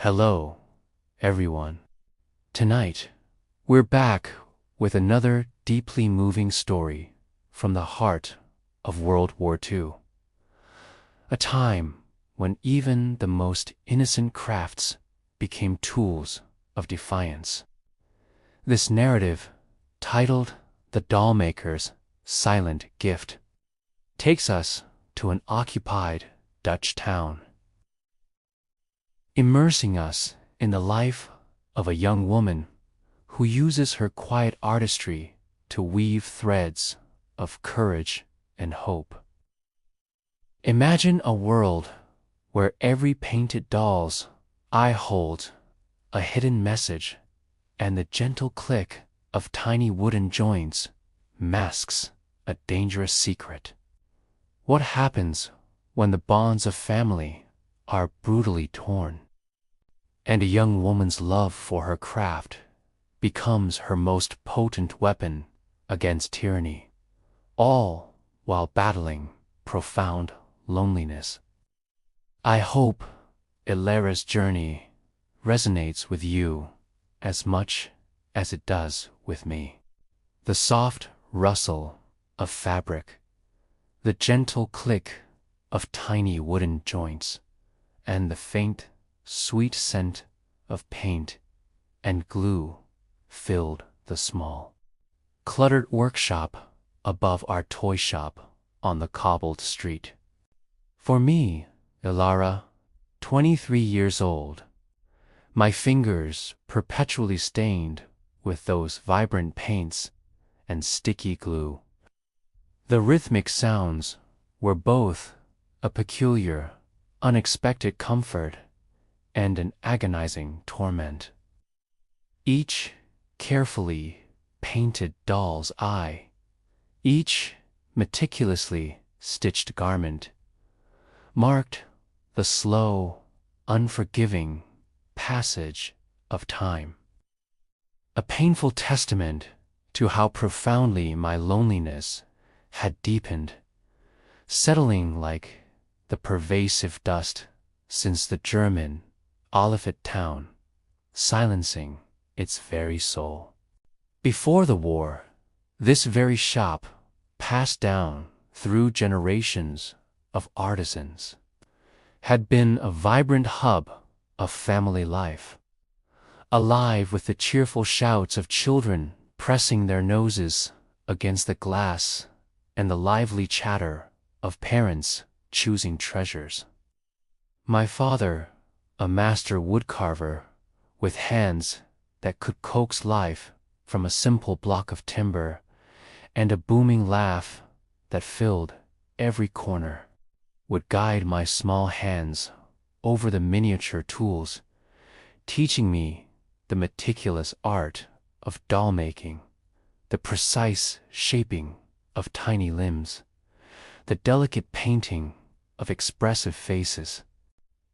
Hello, everyone. Tonight, we're back with another deeply moving story from the heart of World War II. A time when even the most innocent crafts became tools of defiance. This narrative, titled The Dollmaker's Silent Gift, takes us to an occupied Dutch town, immersing us in the life of a young woman who uses her quiet artistry to weave threads of courage and hope. Imagine a world where every painted doll's eye holds a hidden message, and the gentle click of tiny wooden joints masks a dangerous secret. What happens when the bonds of family are brutally torn, and a young woman's love for her craft becomes her most potent weapon against tyranny, all while battling profound loneliness? I hope Elara's journey resonates with you as much as it does with me. The soft rustle of fabric, the gentle click of tiny wooden joints, and the faint, sweet scent of paint and glue filled the small, cluttered workshop above our toy shop on the cobbled street. For me, Elara, 23 years old, my fingers perpetually stained with those vibrant paints and sticky glue. The rhythmic sounds were both a peculiar, unexpected comfort and an agonizing torment. Each carefully painted doll's eye, each meticulously stitched garment, marked the slow, unforgiving passage of time. A painful testament to how profoundly my loneliness had deepened, settling like the pervasive dust since the German Olivet town, silencing its very soul. Before the war, this very shop, passed down through generations of artisans, had been a vibrant hub of family life, alive with the cheerful shouts of children pressing their noses against the glass and the lively chatter of parents choosing treasures. My father, a master woodcarver with hands that could coax life from a simple block of timber, and a booming laugh that filled every corner, would guide my small hands over the miniature tools, teaching me the meticulous art of doll making, the precise shaping of tiny limbs, the delicate painting of expressive faces.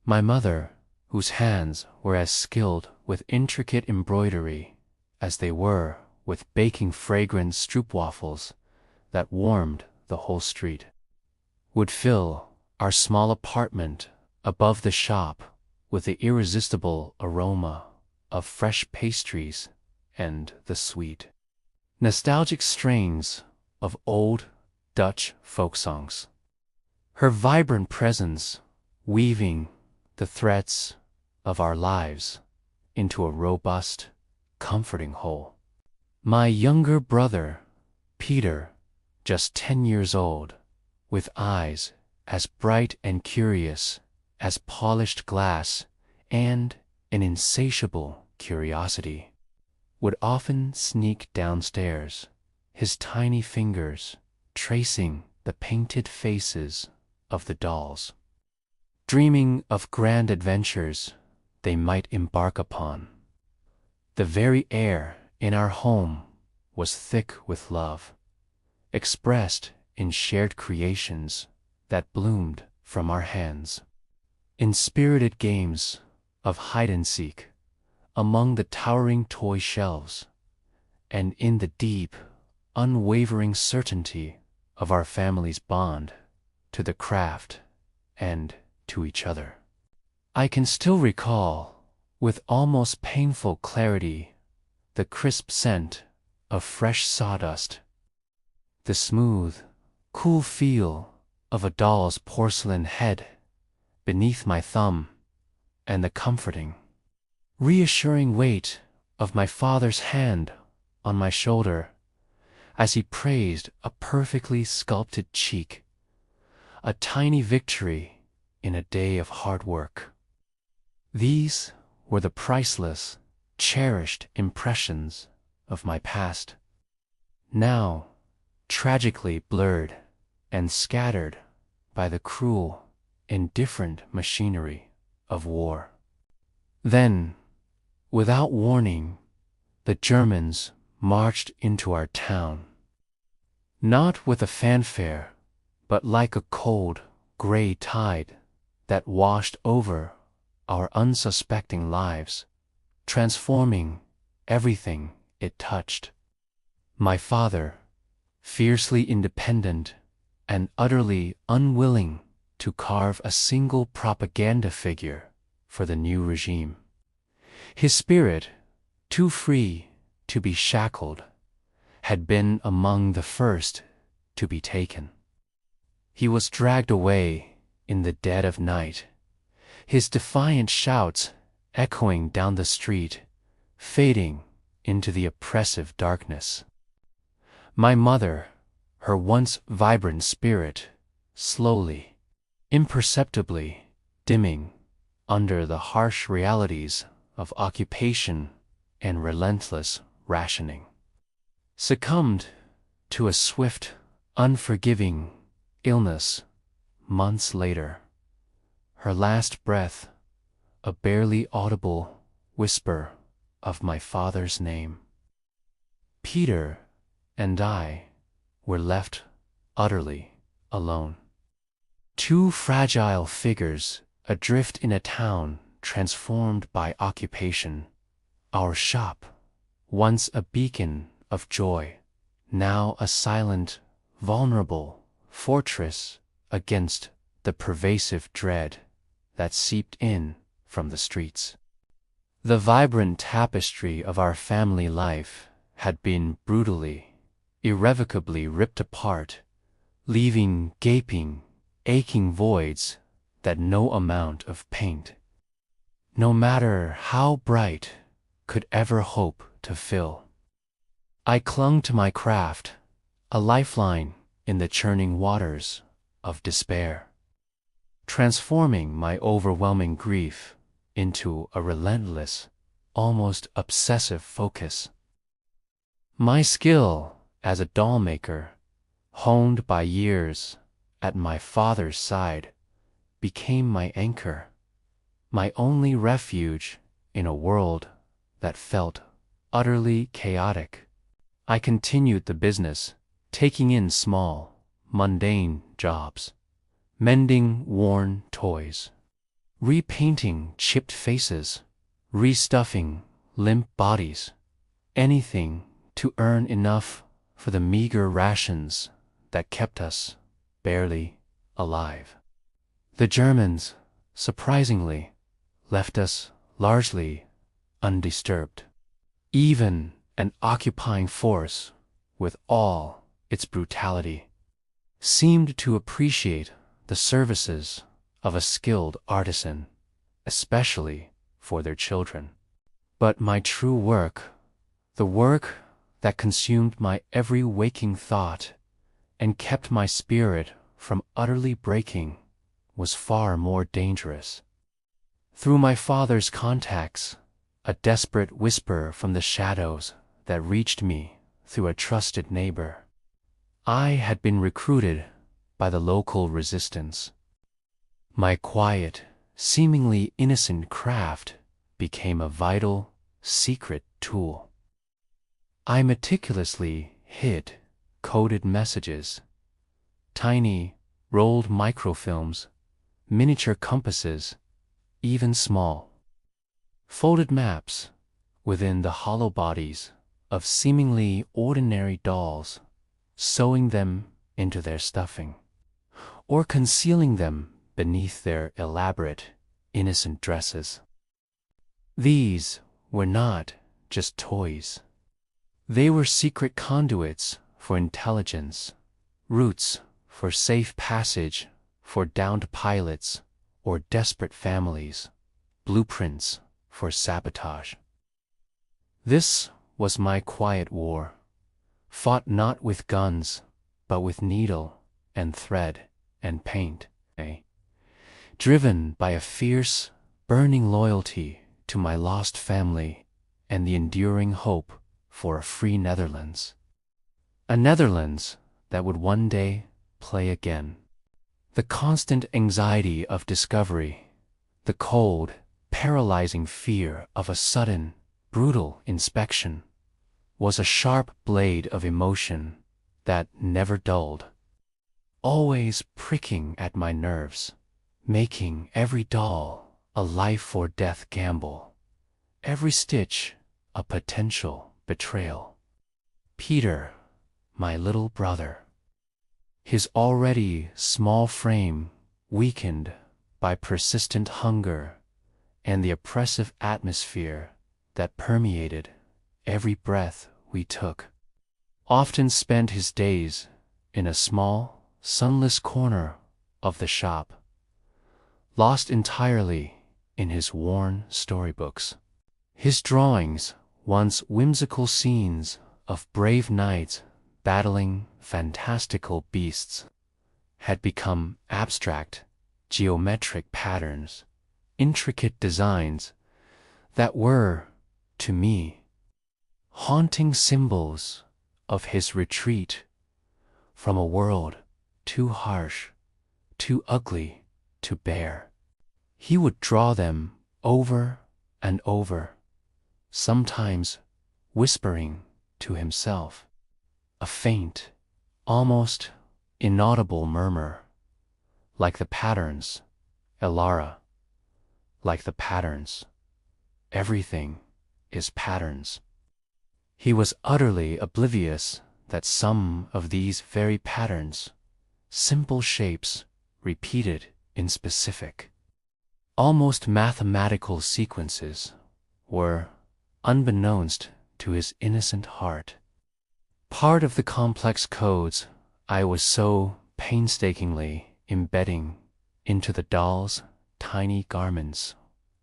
My mother, whose hands were as skilled with intricate embroidery as they were with baking fragrant stroopwafels that warmed the whole street, would fill our small apartment above the shop with the irresistible aroma of fresh pastries and the sweet, nostalgic strains of old Dutch folk songs. Her vibrant presence weaving the threads of our lives into a robust, comforting whole. My younger brother, Pieter, just 10 years old, with eyes as bright and curious as polished glass and an insatiable curiosity, would often sneak downstairs, his tiny fingers tracing the painted faces of the dolls, dreaming of grand adventures they might embark upon. The very air in our home was thick with love, expressed in shared creations that bloomed from our hands, in spirited games of hide-and-seek among the towering toy shelves, and in the deep, unwavering certainty of our family's bond to the craft and to each other. I can still recall with almost painful clarity, the crisp scent of fresh sawdust, the smooth, cool feel of a doll's porcelain head beneath my thumb, and the comforting, reassuring weight of my father's hand on my shoulder as he praised a perfectly sculpted cheek, a tiny victory in a day of hard work. These were the priceless, cherished impressions of my past, now tragically blurred and scattered by the cruel, indifferent machinery of war. Then, without warning, the Germans marched into our town. Not with a fanfare, but like a cold, gray tide that washed over our unsuspecting lives, transforming everything it touched. My father, fiercely independent and utterly unwilling to carve a single propaganda figure for the new regime. His spirit, too free to be shackled, had been among the first to be taken. He was dragged away in the dead of night, his defiant shouts echoing down the street, fading into the oppressive darkness. My mother, her once vibrant spirit, slowly, imperceptibly dimming under the harsh realities of occupation and relentless rationing, succumbed to a swift, unforgiving illness months later, her last breath a barely audible whisper of my father's name. Pieter and I were left utterly alone. Two fragile figures adrift in a town transformed by occupation. Our shop, once a beacon of joy, now a silent, vulnerable fortress against the pervasive dread that seeped in from the streets. The vibrant tapestry of our family life had been brutally, irrevocably ripped apart, leaving gaping, aching voids that no amount of paint, no matter how bright, could ever hope to fill. I clung to my craft, a lifeline in the churning waters of despair, transforming my overwhelming grief into a relentless, almost obsessive focus. My skill as a dollmaker, honed by years at my father's side, became my anchor, my only refuge in a world that felt utterly chaotic. I continued the business, taking in small, mundane jobs, mending worn toys, repainting chipped faces, restuffing limp bodies, anything to earn enough for the meager rations that kept us barely alive. The Germans, surprisingly, left us largely undisturbed. Even an occupying force, with all its brutality, seemed to appreciate the services of a skilled artisan, especially for their children. But my true work, the work that consumed my every waking thought and kept my spirit from utterly breaking, was far more dangerous. Through my father's contacts, a desperate whisper from the shadows that reached me through a trusted neighbor, I had been recruited by the local resistance. My quiet, seemingly innocent craft became a vital, secret tool. I meticulously hid coded messages, tiny, rolled microfilms, miniature compasses, even small, folded maps within the hollow bodies of seemingly ordinary dolls, sewing them into their stuffing, or concealing them beneath their elaborate, innocent dresses. These were not just toys. They were secret conduits for intelligence, routes for safe passage for downed pilots or desperate families, blueprints for sabotage. This was my quiet war, fought not with guns, but with needle and thread and paint, driven by a fierce, burning loyalty to my lost family and the enduring hope for a free Netherlands. A Netherlands that would one day play again. The constant anxiety of discovery, the cold, paralyzing fear of a sudden, brutal inspection, was a sharp blade of emotion that never dulled, always pricking at my nerves, making every doll a life-or-death gamble, every stitch a potential betrayal. Pieter, my little brother, his already small frame weakened by persistent hunger and the oppressive atmosphere that permeated every breath we took, often spent his days in a small, sunless corner of the shop, lost entirely in his worn storybooks. His drawings, once whimsical scenes of brave knights battling fantastical beasts, had become abstract, geometric patterns, intricate designs that were, to me, haunting symbols of his retreat from a world too harsh, too ugly to bear. He would draw them over and over, sometimes whispering to himself, a faint, almost inaudible murmur, like the patterns, Elara, like the patterns. Everything is patterns. He was utterly oblivious that some of these very patterns, simple shapes repeated in specific, almost mathematical sequences, were, unbeknownst to his innocent heart, part of the complex codes I was so painstakingly embedding into the doll's tiny garments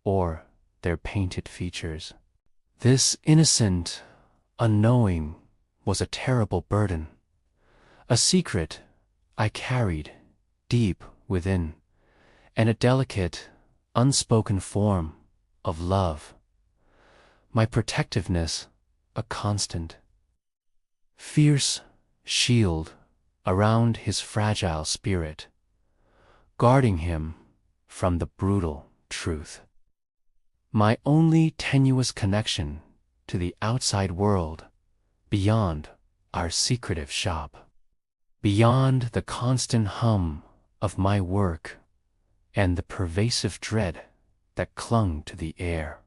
or their painted features. This innocent, unknowing was a terrible burden, a secret I carried deep within, and a delicate, unspoken form of love, my protectiveness a constant, fierce shield around his fragile spirit, guarding him from the brutal truth. My only tenuous connection to the outside world, beyond our secretive shop, beyond the constant hum of my work and the pervasive dread that clung to the air,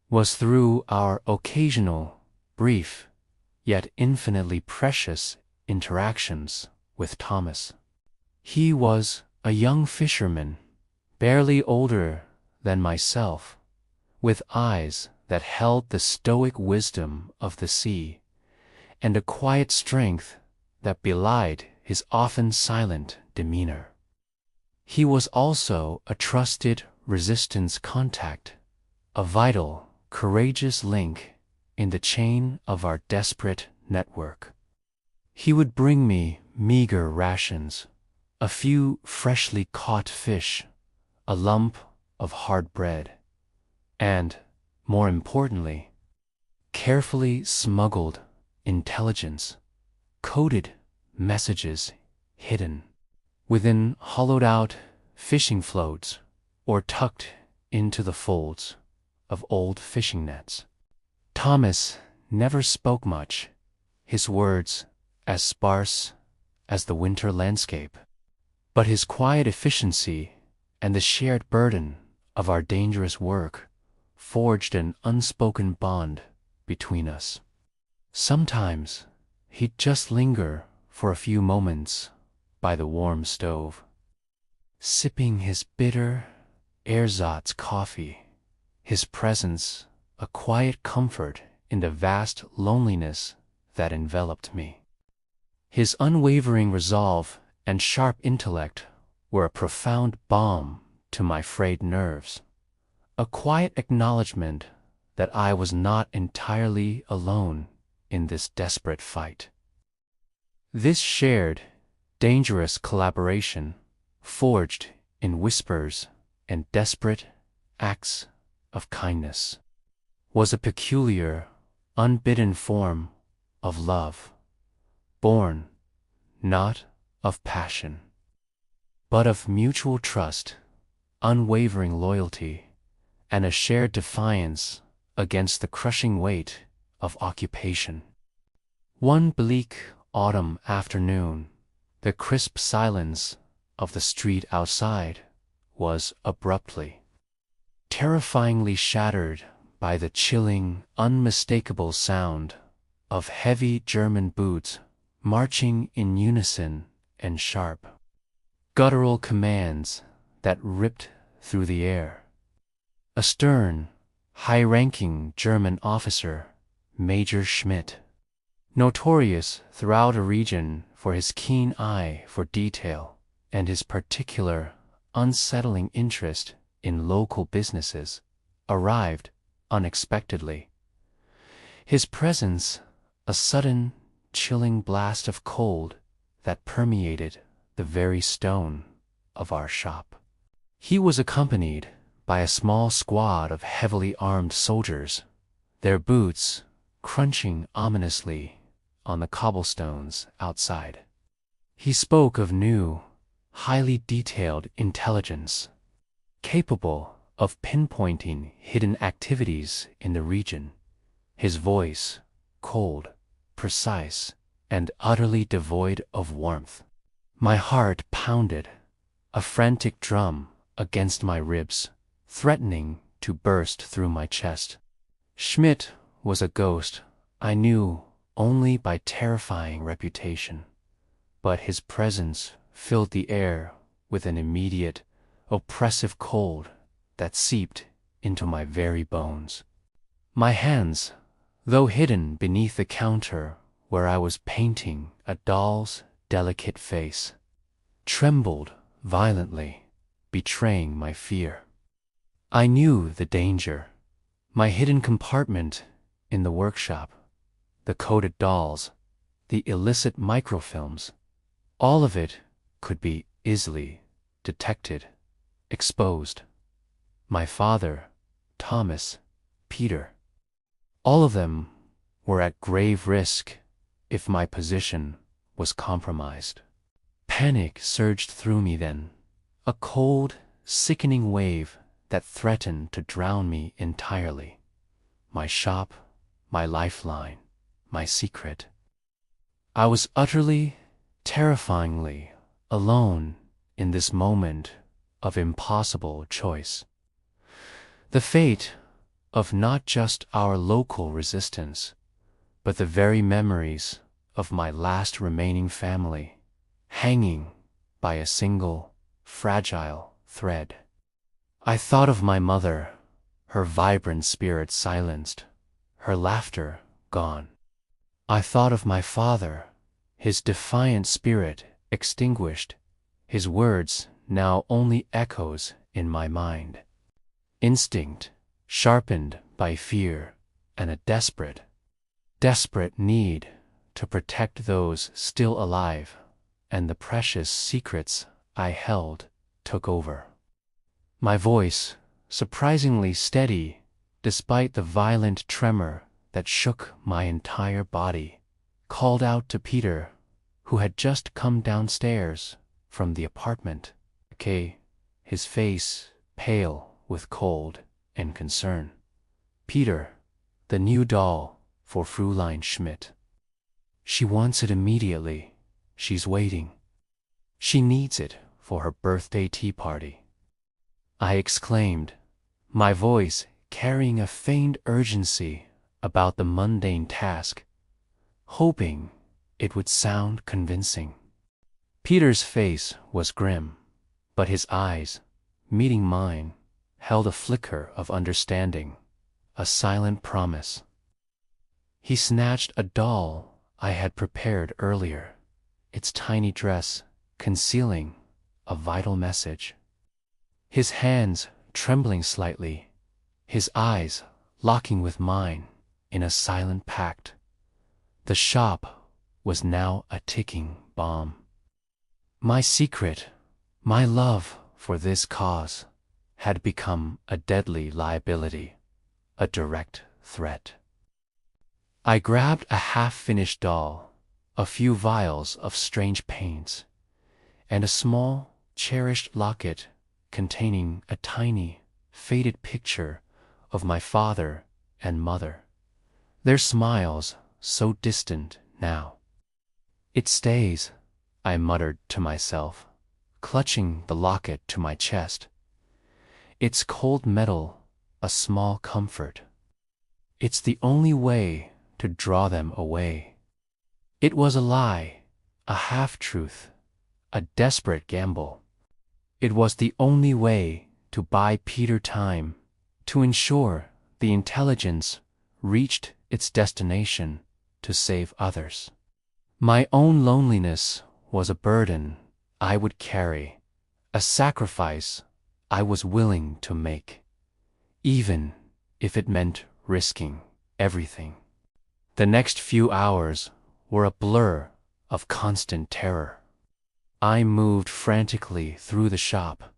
was through our occasional, brief, yet infinitely precious interactions with Thomas. He was a young fisherman, barely older than myself, with eyes that held the stoic wisdom of the sea and a quiet strength that belied his often silent demeanor. He was also a trusted resistance contact, a vital, courageous link in the chain of our desperate network. He would bring me meager rations, a few freshly caught fish, a lump of hard bread, and, more importantly, carefully smuggled intelligence, coded messages hidden within hollowed-out fishing floats or tucked into the folds of old fishing nets. Thomas never spoke much, his words as sparse as the winter landscape, but his quiet efficiency and the shared burden of our dangerous work forged an unspoken bond between us. Sometimes he'd just linger for a few moments by the warm stove, sipping his bitter ersatz coffee, his presence a quiet comfort in the vast loneliness that enveloped me. His unwavering resolve and sharp intellect were a profound balm to my frayed nerves, a quiet acknowledgement that I was not entirely alone in this desperate fight. This shared, dangerous collaboration, forged in whispers and desperate acts of kindness, was a peculiar, unbidden form of love, born not of passion, but of mutual trust, unwavering loyalty, and a shared defiance against the crushing weight of occupation. One bleak autumn afternoon, the crisp silence of the street outside was abruptly, terrifyingly shattered by the chilling, unmistakable sound of heavy German boots marching in unison and sharp, guttural commands that ripped through the air. A stern, high-ranking German officer, Major Schmidt, notorious throughout a region for his keen eye for detail and his particular, unsettling interest in local businesses, arrived unexpectedly. His presence, a sudden, chilling blast of cold that permeated the very stone of our shop. He was accompanied by a small squad of heavily armed soldiers, their boots crunching ominously on the cobblestones outside. He spoke of new, highly detailed intelligence, capable of pinpointing hidden activities in the region, his voice cold, precise, and utterly devoid of warmth. My heart pounded, a frantic drum against my ribs, threatening to burst through my chest. Schmidt was a ghost I knew only by terrifying reputation, but his presence filled the air with an immediate, oppressive cold that seeped into my very bones. My hands, though hidden beneath the counter where I was painting a doll's delicate face, trembled violently, betraying my fear. I knew the danger. My hidden compartment in the workshop, the coded dolls, the illicit microfilms, all of it could be easily detected, exposed. My father, Thomas, Pieter, all of them were at grave risk if my position was compromised. Panic surged through me then, a cold, sickening wave that threatened to drown me entirely. My shop, my lifeline, my secret. I was utterly, terrifyingly alone in this moment of impossible choice. The fate of not just our local resistance, but the very memories of my last remaining family, hanging by a single, fragile thread. I thought of my mother, her vibrant spirit silenced, her laughter gone. I thought of my father, his defiant spirit extinguished, his words now only echoes in my mind. Instinct, sharpened by fear and a desperate need to protect those still alive, and the precious secrets I held took over. My voice, surprisingly steady despite the violent tremor that shook my entire body, called out to Pieter, who had just come downstairs from the apartment, his face pale with cold and concern. Pieter, the new doll for Fräulein Schmidt. She wants it immediately. She's waiting. She needs it for her birthday tea party. I exclaimed, my voice carrying a feigned urgency about the mundane task, hoping it would sound convincing. Pieter's face was grim, but his eyes, meeting mine, held a flicker of understanding, a silent promise. He snatched a doll I had prepared earlier, its tiny dress concealing a vital message. His hands trembling slightly, his eyes locking with mine in a silent pact. The shop was now a ticking bomb. My secret, my love for this cause, had become a deadly liability, a direct threat. I grabbed a half-finished doll, a few vials of strange paints, and a small, cherished locket containing a tiny, faded picture of my father and mother, their smiles so distant now. "It stays," I muttered to myself, clutching the locket to my chest. "It's cold metal, a small comfort. It's the only way to draw them away." It was a lie, a half-truth, a desperate gamble. It was the only way to buy Pieter time, to ensure the intelligence reached its destination to save others. My own loneliness was a burden I would carry, a sacrifice I was willing to make, even if it meant risking everything. The next few hours were a blur of constant terror. I moved frantically through the shop,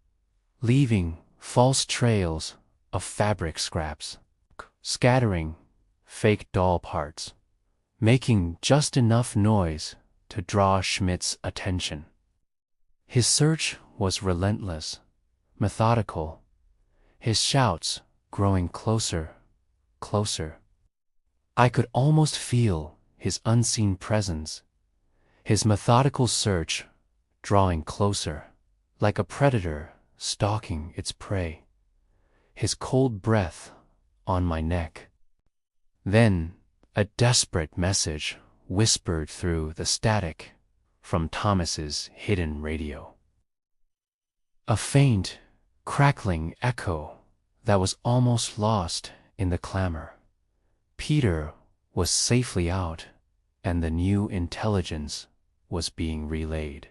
leaving false trails of fabric scraps, scattering fake doll parts, making just enough noise to draw Schmidt's attention. His search was relentless, methodical, his shouts growing closer, closer. I could almost feel his unseen presence, his methodical search drawing closer, like a predator stalking its prey, his cold breath on my neck. Then a desperate message whispered through the static from Thomas's hidden radio. A faint, crackling echo that was almost lost in the clamor. Pieter was safely out, and the new intelligence was being relayed.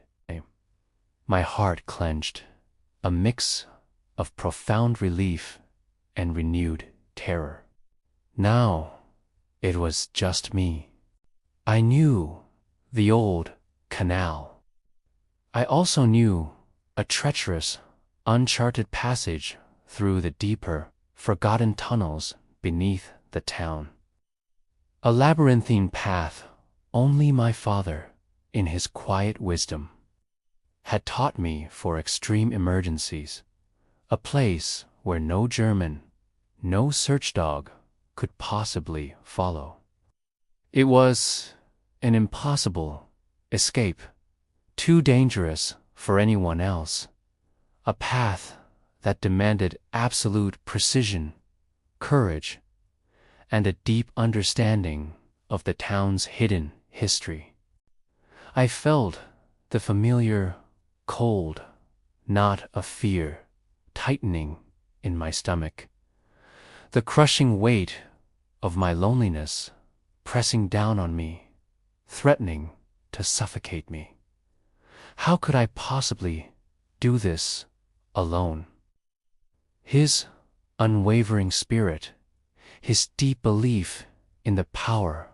My heart clenched, a mix of profound relief and renewed terror. Now it was just me. I knew the old canal. I also knew a treacherous, uncharted passage through the deeper, forgotten tunnels beneath the town. A labyrinthine path only my father, in his quiet wisdom, had taught me for extreme emergencies, a place where no German, no search dog could possibly follow. It was an impossible escape, too dangerous for anyone else, a path that demanded absolute precision, courage, and a deep understanding of the town's hidden history. I felt the familiar cold knot of fear tightening in my stomach, the crushing weight of my loneliness pressing down on me, threatening to suffocate me. How could I possibly do this alone? His unwavering spirit, his deep belief in the power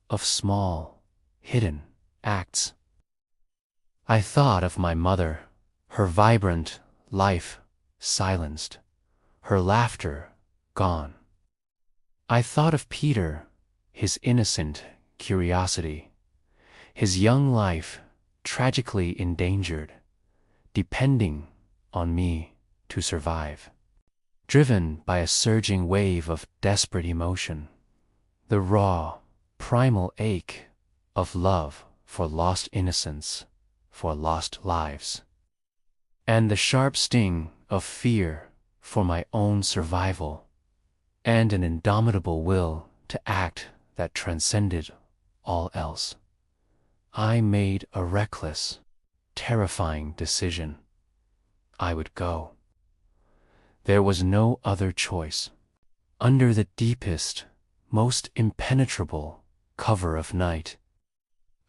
of small, hidden acts. I thought of my mother, her vibrant life silenced, her laughter gone. I thought of Pieter, his innocent curiosity, his young life tragically endangered, depending on me to survive. Driven by a surging wave of desperate emotion, the raw, primal ache of love for lost innocence, for lost lives, and the sharp sting of fear for my own survival, and an indomitable will to act that transcended all else. I made a reckless, terrifying decision. I would go. There was no other choice. Under the deepest, most impenetrable cover of night,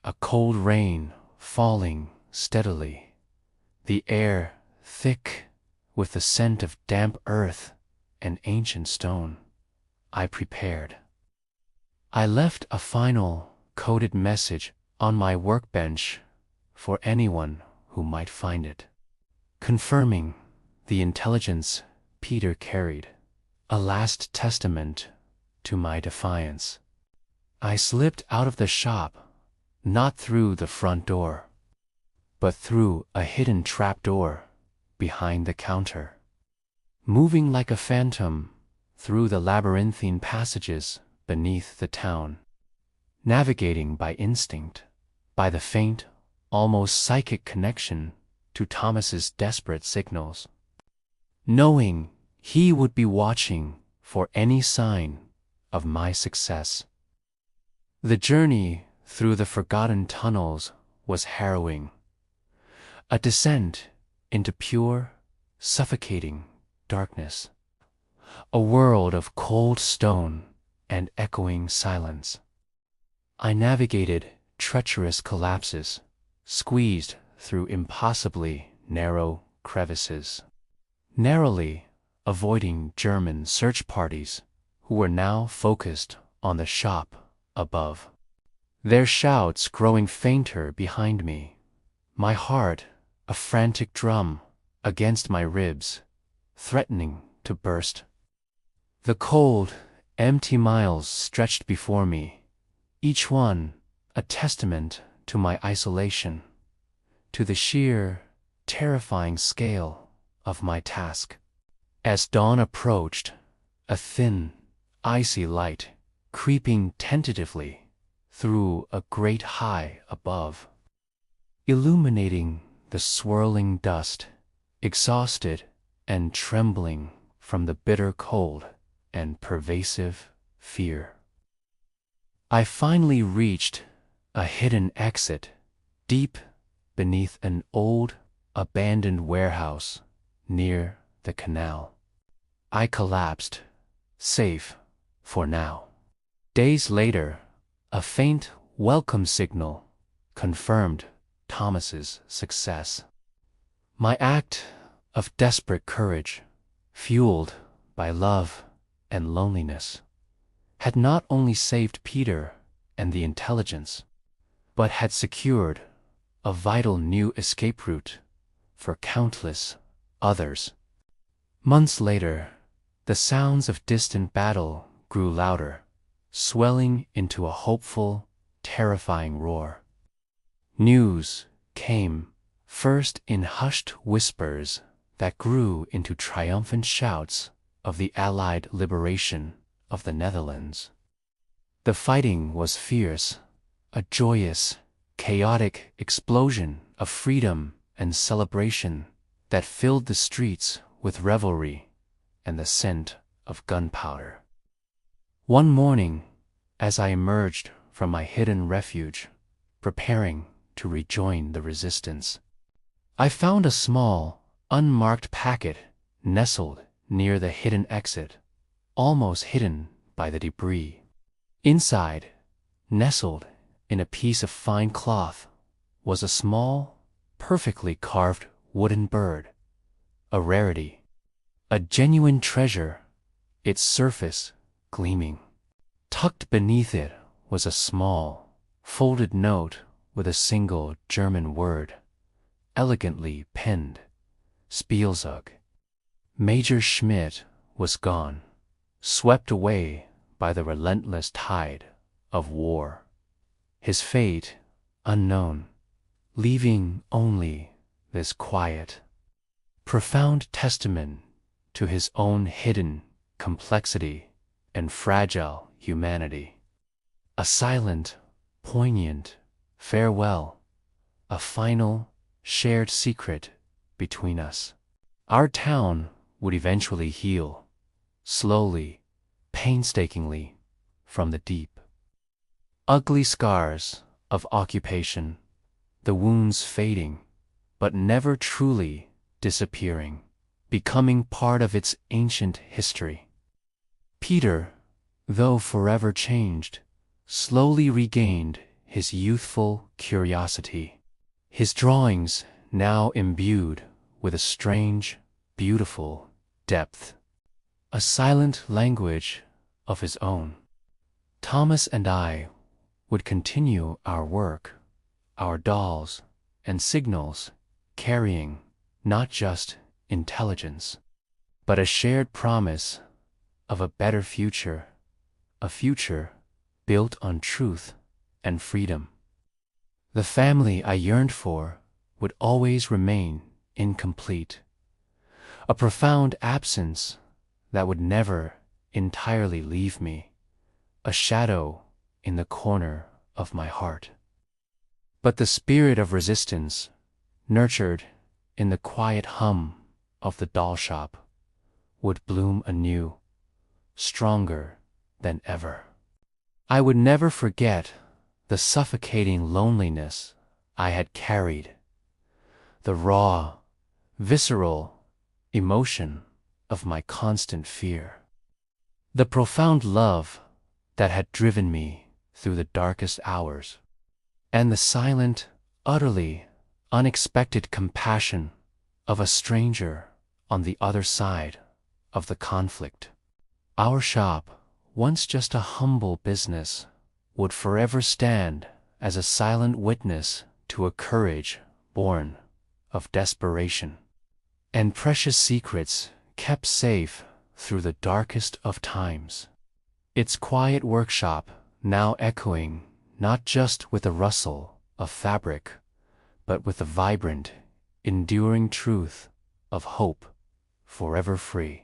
a cold rain falling steadily, the air thick with the scent of damp earth and ancient stone, I prepared. I left a final coded message on my workbench for anyone who might find it, confirming the intelligence Pieter carried, a last testament to my defiance. I slipped out of the shop, not through the front door, but through a hidden trapdoor behind the counter, moving like a phantom through the labyrinthine passages beneath the town, navigating by instinct, by the faint, almost psychic connection to Thomas's desperate signals, knowing he would be watching for any sign of my success. The journey through the forgotten tunnels was harrowing, a descent into pure, suffocating darkness, a world of cold stone and echoing silence. I navigated treacherous collapses, squeezed through impossibly narrow crevices, narrowly avoiding German search parties who were now focused on the shop above, their shouts growing fainter behind me, my heart a frantic drum against my ribs, threatening to burst. The cold, empty miles stretched before me, each one a testament to my isolation, to the sheer, terrifying scale of my task. As dawn approached, a thin, icy light creeping tentatively through a great high above, illuminating the swirling dust, exhausted and trembling from the bitter cold and pervasive fear. I finally reached a hidden exit deep beneath an old, abandoned warehouse near the canal. I collapsed, safe for now. Days later, a faint welcome signal confirmed Thomas's success. My act of desperate courage, fueled by love and loneliness, had not only saved Pieter and the intelligence, but had secured a vital new escape route for countless others. Months later, the sounds of distant battle grew louder, swelling into a hopeful, terrifying roar. News came, first in hushed whispers that grew into triumphant shouts of the Allied liberation of the Netherlands. The fighting was fierce, a joyous, chaotic explosion of freedom and celebration that filled the streets with revelry and the scent of gunpowder. One morning, as I emerged from my hidden refuge, preparing to rejoin the resistance, I found a small, unmarked packet nestled near the hidden exit, almost hidden by the debris. Inside, nestled in a piece of fine cloth, was a small, perfectly carved wooden bird, a rarity, a genuine treasure, its surface gleaming. Tucked beneath it was a small, folded note with a single German word, elegantly penned, Spielzeug. Major Schmidt was gone, swept away by the relentless tide of war. His fate unknown, leaving only this quiet, profound testament to his own hidden complexity and fragile humanity. A silent, poignant farewell, a final, shared secret between us. Our town would eventually heal, slowly, painstakingly, from the deep. Ugly scars of occupation, the wounds fading, but never truly disappearing, becoming part of its ancient history. Pieter, though forever changed, slowly regained his youthful curiosity. His drawings now imbued with a strange, beautiful depth, a silent language of his own. Thomas and I would continue our work, our dolls and signals carrying not just intelligence, but a shared promise of a better future, a future built on truth and freedom. The family I yearned for would always remain incomplete, a profound absence that would never entirely leave me, a shadow in the corner of my heart. But the spirit of resistance, nurtured in the quiet hum of the doll shop, would bloom anew, stronger than ever. I would never forget the suffocating loneliness I had carried, the raw, visceral emotion of my constant fear, the profound love that had driven me through the darkest hours, and the silent, utterly unexpected compassion of a stranger on the other side of the conflict. Our shop, once just a humble business, would forever stand as a silent witness to a courage born of desperation, and precious secrets kept safe through the darkest of times. Its quiet workshop now echoing not just with the rustle of fabric, but with the vibrant, enduring truth of hope forever free.